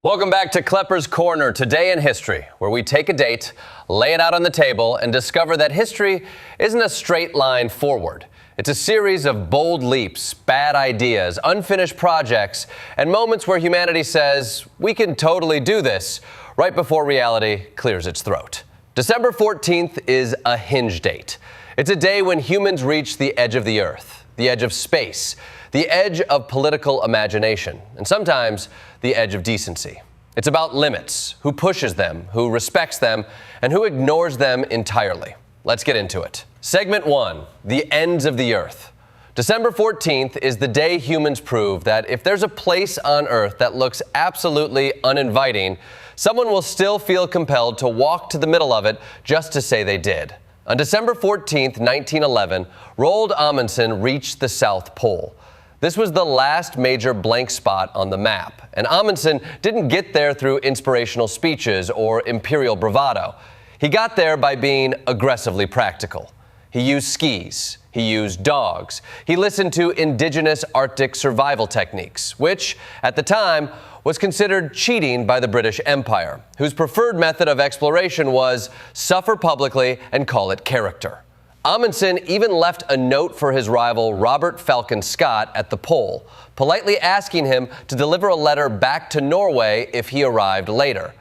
Welcome back to Kleppers Corner, Today in History, where we take a date, lay it out on the table, and discover that history isn't a straight line forward. It's a series of bold leaps, bad ideas, unfinished projects, and moments where humanity says, we can totally do this, right before reality clears its throat. December 14th is a hinge date. It's a day when humans reach the edge of the earth, the edge of space, the edge of political imagination, and sometimes the edge of decency. It's about limits, who pushes them, who respects them, and who ignores them entirely. Let's get into it. Segment 1, the ends of the earth. December 14th is the day humans prove that if there's a place on earth that looks absolutely uninviting, someone will still feel compelled to walk to the middle of it just to say they did. On December 14th, 1911, Roald Amundsen reached the South Pole. This was the last major blank spot on the map, and Amundsen didn't get there through inspirational speeches or imperial bravado. He got there by being aggressively practical. He used skis, he used dogs, he listened to indigenous Arctic survival techniques, which, at the time, was considered cheating by the British Empire, whose preferred method of exploration was suffer publicly and call it character. Amundsen even left a note for his rival Robert Falcon Scott at the pole, politely asking him to deliver a letter back to Norway if he arrived later.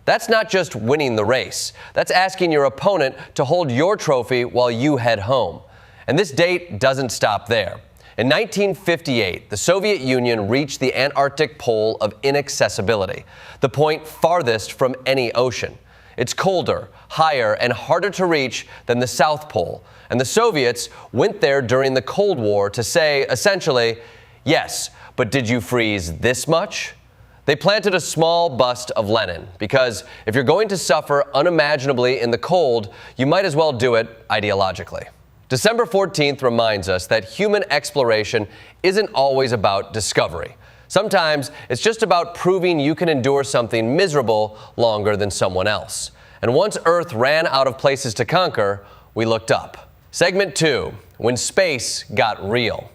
That's not just winning the race. That's asking your opponent to hold your trophy while you head home. And this date doesn't stop there. In 1958, the Soviet Union reached the Antarctic pole of inaccessibility, the point farthest from any ocean. It's colder, higher, and harder to reach than the South Pole, and the Soviets went there during the Cold War to say, essentially, yes, but did you freeze this much? They planted a small bust of Lenin, because if you're going to suffer unimaginably in the cold, you might as well do it ideologically. December 14th reminds us that human exploration isn't always about discovery. Sometimes it's just about proving you can endure something miserable longer than someone else. And once Earth ran out of places to conquer, we looked up. Segment 2, when space got real.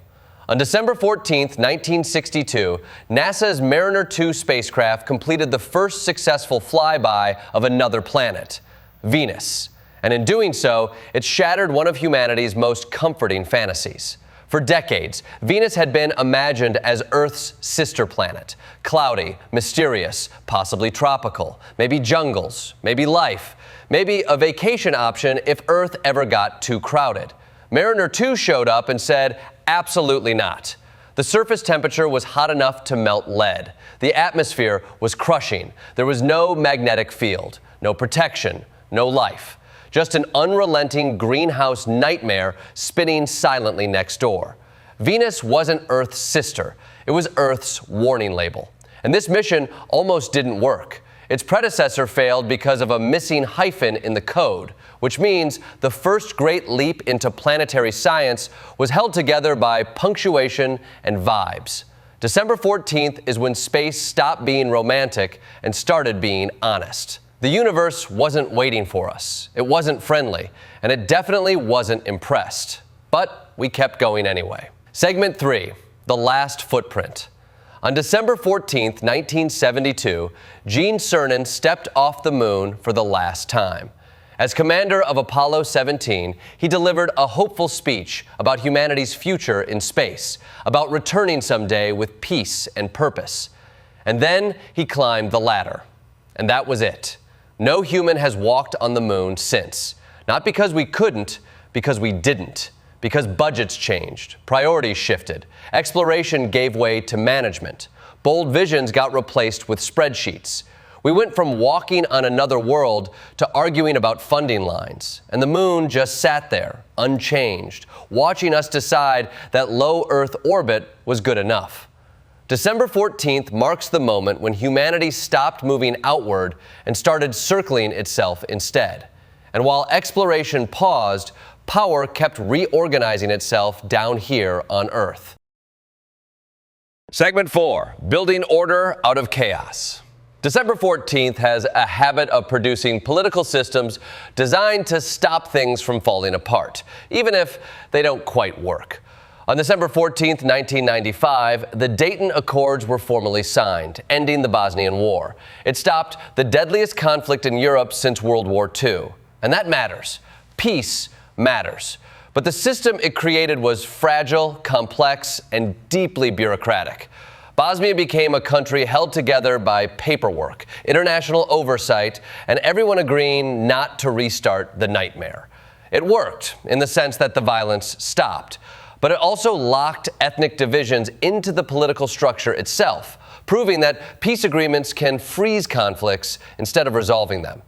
On December 14th, 1962, NASA's Mariner 2 spacecraft completed the first successful flyby of another planet, Venus. And in doing so, it shattered one of humanity's most comforting fantasies. For decades, Venus had been imagined as Earth's sister planet. Cloudy, mysterious, possibly tropical, maybe jungles, maybe life, maybe a vacation option if Earth ever got too crowded. Mariner 2 showed up and said, absolutely not. The surface temperature was hot enough to melt lead. The atmosphere was crushing. There was no magnetic field, no protection, no life. Just an unrelenting greenhouse nightmare spinning silently next door. Venus wasn't Earth's sister. It was Earth's warning label. And this mission almost didn't work. Its predecessor failed because of a missing hyphen in the code, which means the first great leap into planetary science was held together by punctuation and vibes. December 14th is when space stopped being romantic and started being honest. The universe wasn't waiting for us, it wasn't friendly, and it definitely wasn't impressed. But we kept going anyway. Segment 3, the last footprint. On December 14th, 1972, Gene Cernan stepped off the moon for the last time. As commander of Apollo 17, he delivered a hopeful speech about humanity's future in space, about returning someday with peace and purpose. And then he climbed the ladder. And that was it. No human has walked on the moon since. Not because we couldn't, because we didn't. Because budgets changed, priorities shifted, exploration gave way to management. Bold visions got replaced with spreadsheets. We went from walking on another world to arguing about funding lines. And the moon just sat there, unchanged, watching us decide that low Earth orbit was good enough. December 14th marks the moment when humanity stopped moving outward and started circling itself instead. And while exploration paused, power kept reorganizing itself down here on Earth. Segment 4, building order out of chaos. December 14th has a habit of producing political systems designed to stop things from falling apart, even if they don't quite work. On December 14, 1995, the Dayton Accords were formally signed, ending the Bosnian War. It stopped the deadliest conflict in Europe since World War II. And that matters. Peace matters. But the system it created was fragile, complex, and deeply bureaucratic. Bosnia became a country held together by paperwork, international oversight, and everyone agreeing not to restart the nightmare. It worked in the sense that the violence stopped. But it also locked ethnic divisions into the political structure itself, proving that peace agreements can freeze conflicts instead of resolving them.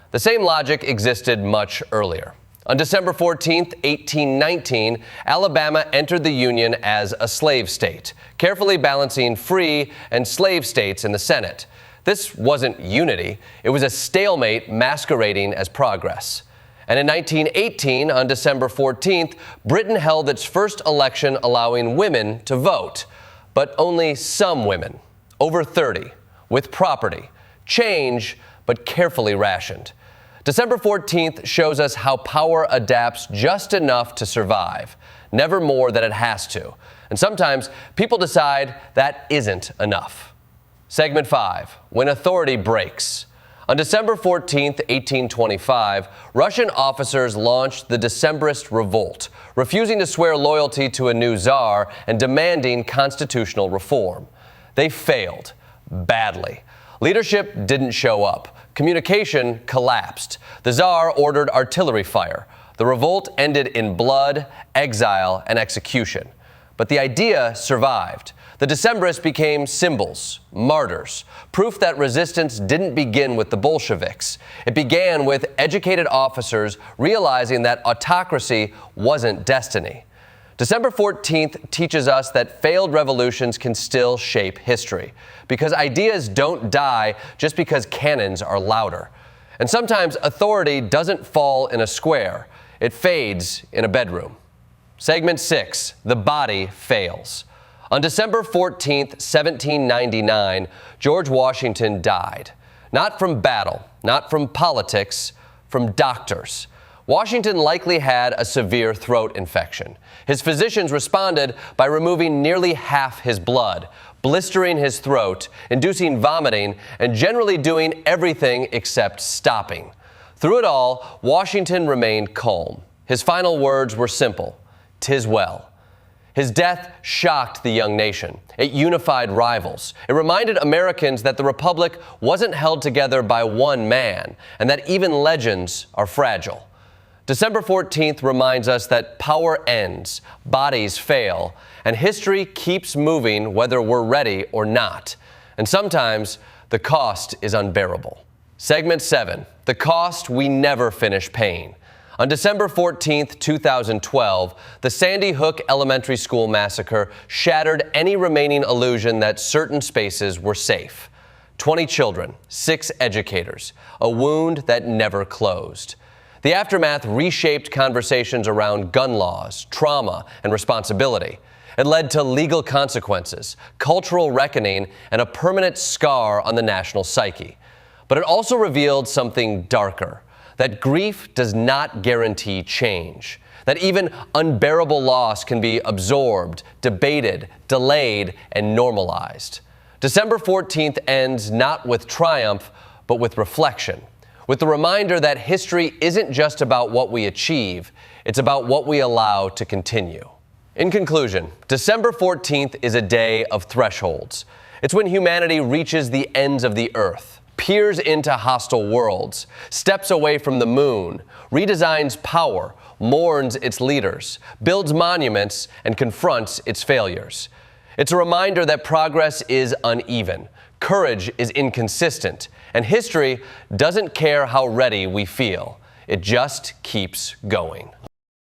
The same logic existed much earlier. On December 14, 1819, Alabama entered the Union as a slave state, carefully balancing free and slave states in the Senate. This wasn't unity, it was a stalemate masquerading as progress. And in 1918, on December 14th, Britain held its first election allowing women to vote. But only some women, over 30, with property. Change, but carefully rationed. December 14th shows us how power adapts just enough to survive, never more than it has to. And sometimes people decide that isn't enough. Segment 5, when authority breaks. On December 14, 1825, Russian officers launched the Decembrist Revolt, refusing to swear loyalty to a new czar and demanding constitutional reform. They failed badly. Leadership didn't show up. Communication collapsed. The czar ordered artillery fire. The revolt ended in blood, exile, and execution. But the idea survived. The Decembrists became symbols, martyrs, proof that resistance didn't begin with the Bolsheviks. It began with educated officers realizing that autocracy wasn't destiny. December 14th teaches us that failed revolutions can still shape history, because ideas don't die just because cannons are louder. And sometimes authority doesn't fall in a square, it fades in a bedroom. Segment 6, the body fails. On December 14, 1799, George Washington died. Not from battle, not from politics, from doctors. Washington likely had a severe throat infection. His physicians responded by removing nearly half his blood, blistering his throat, inducing vomiting, and generally doing everything except stopping. Through it all, Washington remained calm. His final words were simple, "'Tis well." His death shocked the young nation. It unified rivals. It reminded Americans that the Republic wasn't held together by one man, and that even legends are fragile. December 14th reminds us that power ends, bodies fail, and history keeps moving whether we're ready or not. And sometimes the cost is unbearable. Segment 7, the cost we never finish paying. On December 14, 2012, the Sandy Hook Elementary School massacre shattered any remaining illusion that certain spaces were safe. 20 children, 6 educators, a wound that never closed. The aftermath reshaped conversations around gun laws, trauma, and responsibility. It led to legal consequences, cultural reckoning, and a permanent scar on the national psyche. But it also revealed something darker. That grief does not guarantee change. That even unbearable loss can be absorbed, debated, delayed, and normalized. December 14th ends not with triumph, but with reflection. With the reminder that history isn't just about what we achieve, it's about what we allow to continue. In conclusion, December 14th is a day of thresholds. It's when humanity reaches the ends of the earth, peers into hostile worlds, steps away from the moon, redesigns power, mourns its leaders, builds monuments, and confronts its failures. It's a reminder that progress is uneven, courage is inconsistent, and history doesn't care how ready we feel. It just keeps going.